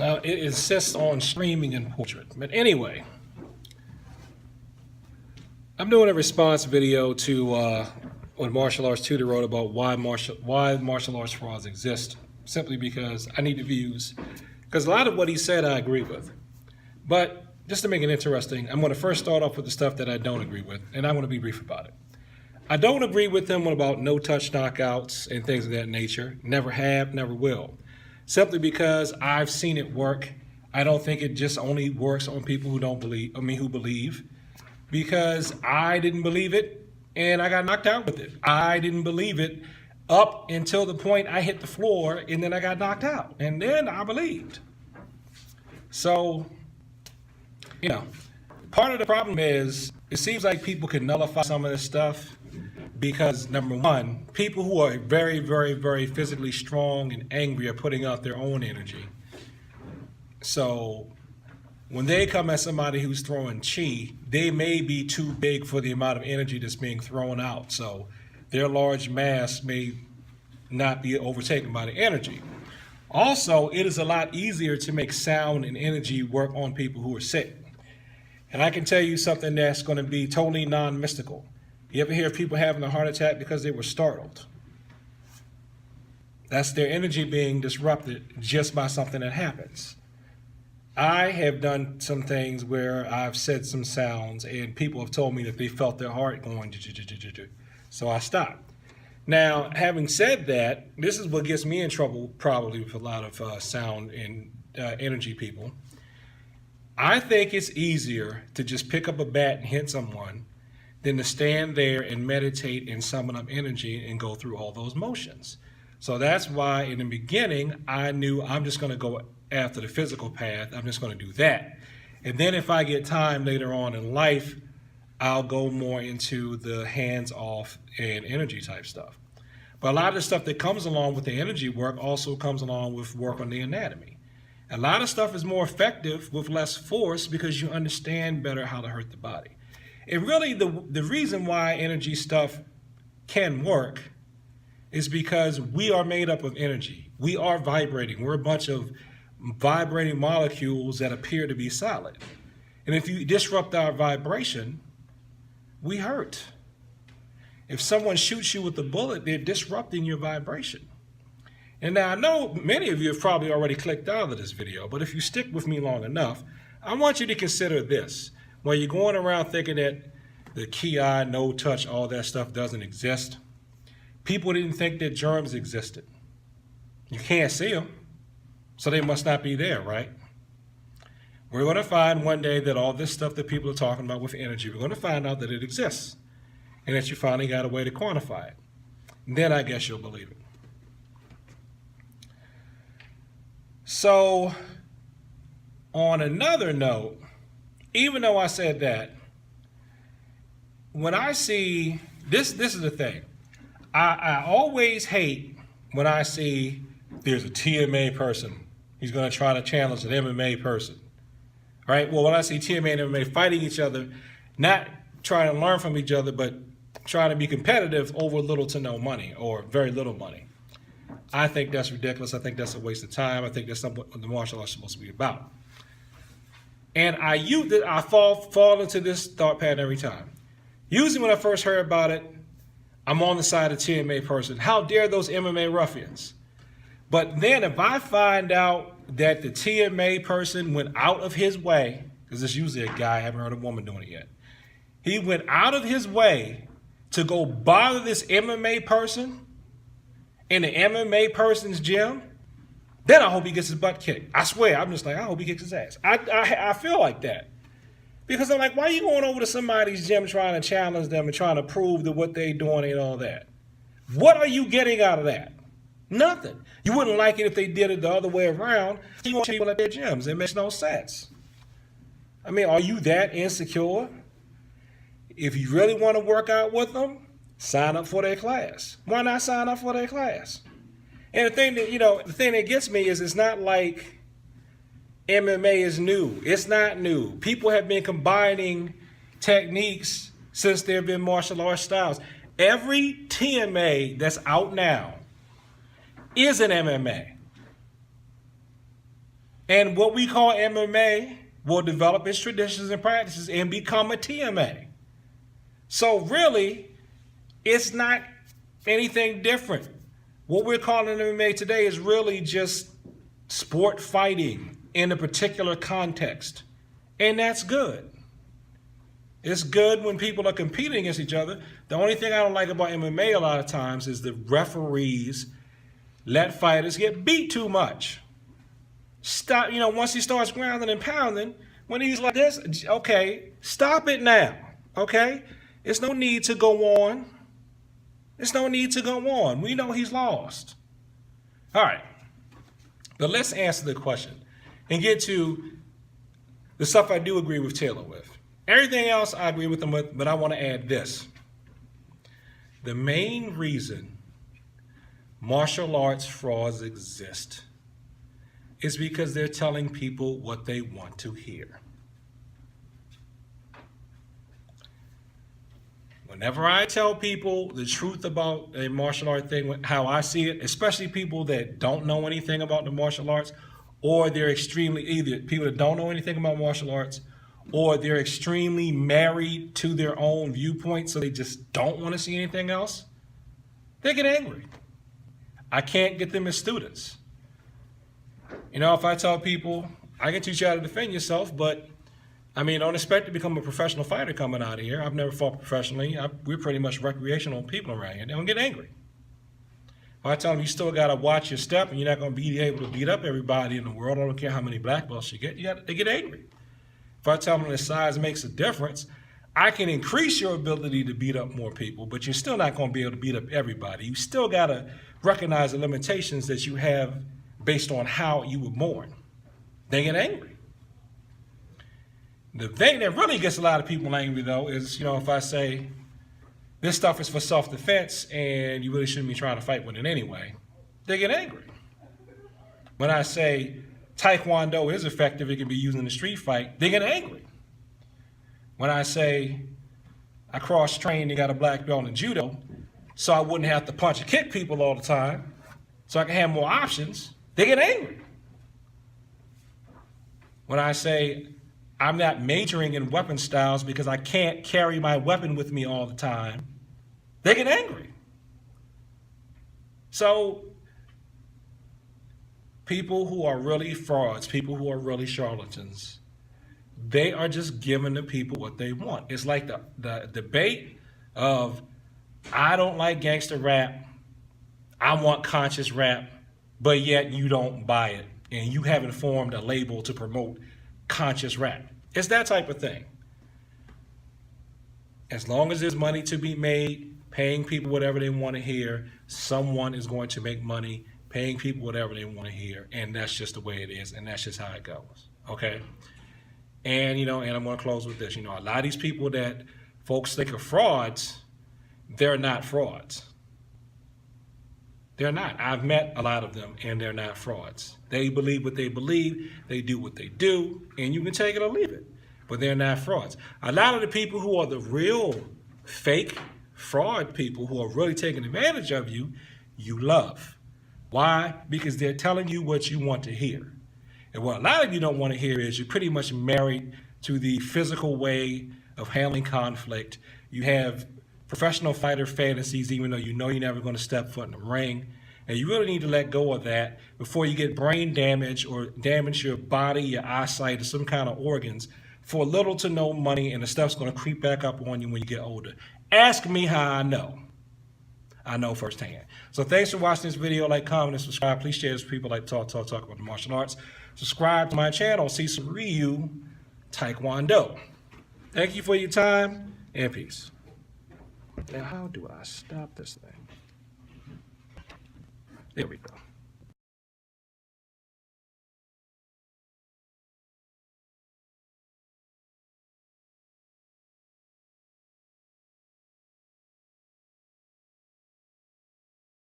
It insists on streaming in portrait. But anyway, I'm doing a response video to what Martial Arts Tutor wrote about why martial arts frauds exist, simply because I need the views. Because a lot of what he said I agree with. But just to make it interesting, I'm going to first start off with the stuff that I don't agree with, and I'm going to be brief about it. I don't agree with him about no-touch knockouts and things of that nature. Never have, never will. Simply because I've seen it work. I don't think it just only works on people who don't believe, who believe. Because I didn't believe it, and I got knocked out with it. I didn't believe it up until the point I hit the floor, and then I got knocked out. And then I believed. So, part of the problem is it seems like people can nullify some of this stuff because, number one, people who are very, very, very physically strong and angry are putting out their own energy. So when they come at somebody who's throwing chi, they may be too big for the amount of energy that's being thrown out. So their large mass may not be overtaken by the energy. Also, it is a lot easier to make sound and energy work on people who are sick. And I can tell you something that's going to be totally non-mystical. You ever hear of people having a heart attack because they were startled? That's their energy being disrupted just by something that happens. I have done some things where I've said some sounds and people have told me that they felt their heart going, so I stopped. Now, having said that, this is what gets me in trouble probably with a lot of sound and energy people. I think it's easier to just pick up a bat and hit someone than to stand there and meditate and summon up energy and go through all those motions. So that's why in the beginning, I knew I'm just going to go after the physical path. I'm just going to do that. And then if I get time later on in life, I'll go more into the hands-off and energy type stuff. But a lot of the stuff that comes along with the energy work also comes along with work on the anatomy. A lot of stuff is more effective with less force because you understand better how to hurt the body. And really the reason why energy stuff can work is because we are made up of energy. We are vibrating. We're a bunch of vibrating molecules that appear to be solid. And if you disrupt our vibration, we hurt. If someone shoots you with a bullet, they're disrupting your vibration. And now I know many of you have probably already clicked out of this video, but if you stick with me long enough, I want you to consider this. While you're going around thinking that the ki, no touch, all that stuff doesn't exist, people didn't think that germs existed. You can't see them, so they must not be there, right? We're going to find one day that all this stuff that people are talking about with energy, we're going to find out that it exists and that you finally got a way to quantify it. And then I guess you'll believe it. So, on another note, even though I said that, when I see, this is the thing. I always hate when I see there's a TMA person. He's going to try to challenge an MMA person. All right? Well, when I see TMA and MMA fighting each other, not trying to learn from each other, but trying to be competitive over little to no money or very little money. I think that's ridiculous. I think that's a waste of time. I think that's not what the martial arts is supposed to be about. And I fall into this thought pattern every time. Usually when I first heard about it, I'm on the side of the TMA person. How dare those MMA ruffians? But then if I find out that the TMA person went out of his way, because it's usually a guy, I haven't heard a woman doing it yet. He went out of his way to go bother this MMA person in the MMA person's gym, then I hope he gets his butt kicked. I swear, I'm just like, I hope he kicks his ass. I feel like that. Because I'm like, why are you going over to somebody's gym trying to challenge them and trying to prove that what they're doing ain't all that? What are you getting out of that? Nothing. You wouldn't like it if they did it the other way around. You want people at their gyms. It makes no sense. I mean, are you that insecure? If you really want to work out with them, sign up for their class. Why not sign up for their class? And the thing that gets me is it's not like MMA is new. It's not new. People have been combining techniques since there have been martial arts styles. Every TMA that's out now is an MMA. And what we call MMA will develop its traditions and practices and become a TMA. So really, it's not anything different. What we're calling MMA today is really just sport fighting in a particular context. And that's good. It's good when people are competing against each other. The only thing I don't like about MMA a lot of times is the referees let fighters get beat too much. Stop, once he starts grounding and pounding, when he's like this, okay, stop it now, okay? There's no need to go on. There's no need to go on. We know he's lost. All right, but let's answer the question and get to the stuff I do agree with Taylor with. Everything else I agree with him with, but I want to add this. The main reason martial arts frauds exist is because they're telling people what they want to hear. Whenever I tell people the truth about a martial art thing, how I see it, especially people that don't know anything about the martial arts, or they're either people that don't know anything about martial arts, or they're extremely married to their own viewpoint, so they just don't want to see anything else, they get angry. I can't get them as students. If I tell people, I can teach you how to defend yourself, but don't expect to become a professional fighter coming out of here. I've never fought professionally. We're pretty much recreational people around here. They don't get angry. If I tell them you still got to watch your step and you're not going to be able to beat up everybody in the world, I don't care how many black belts you get, they get angry. If I tell them that size makes a difference, I can increase your ability to beat up more people, but you're still not going to be able to beat up everybody. You still got to recognize the limitations that you have based on how you were born. They get angry. The thing that really gets a lot of people angry, though, is, if I say, this stuff is for self-defense and you really shouldn't be trying to fight with it anyway, they get angry. When I say Taekwondo is effective, it can be used in a street fight, they get angry. When I say I cross-trained and got a black belt in judo, so I wouldn't have to punch and kick people all the time, so I can have more options, they get angry. When I say I'm not majoring in weapon styles because I can't carry my weapon with me all the time, they get angry. So people who are really frauds, people who are really charlatans, they are just giving the people what they want. It's like the debate of, I don't like gangster rap, I want conscious rap, but yet you don't buy it, and you haven't formed a label to promote conscious rap. It's that type of thing. As long as there's money to be made, paying people whatever they want to hear, someone is going to make money paying people whatever they want to hear, and that's just the way it is, and that's just how it goes, okay? And, and I'm going to close with this. A lot of these people that folks think are frauds, they're not frauds. They're not. I've met a lot of them, and they're not frauds. They believe what they believe, they do what they do, and you can take it or leave it, but they're not frauds. A lot of the people who are the real fake fraud people who are really taking advantage of you, you love. Why? Because they're telling you what you want to hear. And what a lot of you don't want to hear is you're pretty much married to the physical way of handling conflict. You have professional fighter fantasies, even though you know you're never going to step foot in the ring. And you really need to let go of that before you get brain damage or damage your body, your eyesight, or some kind of organs for little to no money, and the stuff's going to creep back up on you when you get older. Ask me how I know. I know firsthand. So thanks for watching this video. Like, comment, and subscribe. Please share this with people like talk about the martial arts. Subscribe to my channel, Cecil Ryu Taekwondo. Thank you for your time, and peace. Now, how do I stop this thing? There we go.